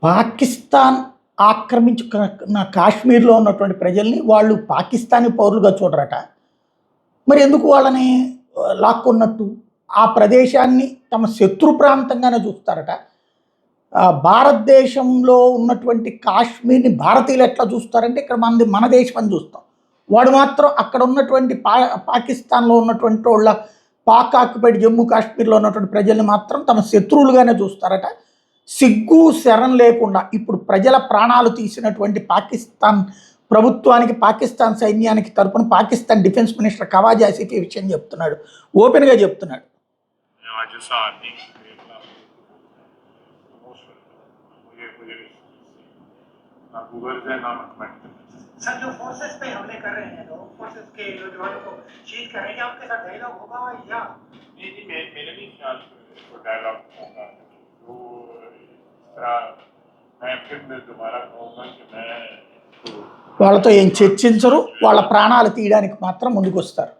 పాకిస్తాన్ ఆక్రమించుకున్న కాశ్మీర్లో ఉన్నటువంటి ప్రజల్ని వాళ్ళు పాకిస్తానీ పౌరులుగా చూడరట. మరి ఎందుకు వాళ్ళని లాక్కున్నట్టు? ఆ ప్రదేశాన్ని తమ శత్రు ప్రాంతంగానే చూస్తారట. భారతదేశంలో ఉన్నటువంటి కాశ్మీర్‌ని భారతీయులు ఎట్లా చూస్తారంటే ఇక్కడ మన దేశం అని చూస్తాం. వాడు మాత్రం అక్కడ ఉన్నటువంటి పాకిస్తాన్‌లో ఉన్నటువంటోళ్ళ పాక్ ఆక్యుపైడ్ జమ్మూ కాశ్మీర్‌లో ఉన్నటువంటి ప్రజల్ని మాత్రం తమ శత్రువులుగానే చూస్తారట. సిగ్గు, శరం లేకుండా ఇప్పుడు ప్రజల ప్రాణాలు తీసినటువంటి పాకిస్తాన్ ప్రభుత్వానికి, పాకిస్తాన్ సైన్యానికి తరపున పాకిస్తాన్ డిఫెన్స్ మినిస్టర్ ఖవాజా ఆసిఫ్ ఈ విషయం చెప్తున్నాడు. ఓపెన్‌గా చెప్తున్నాడు. सर जो फोर्सेस पे हमले कर रहे हैं लोग, फोर्सेस के जवानों को शहीद कर रहे हैं, आपके साथ डायलॉग होगा या नहीं जी मेरे भी ख्याल से डायलॉग होगा तो इस तरह मैं फिर दोबारा कहूँगा कि मैं వాళ్ళతో ఏం చర్చించరు, వాళ్ళ ప్రాణాలు తీయడానికి మాత్రం ముందుకొస్తారు.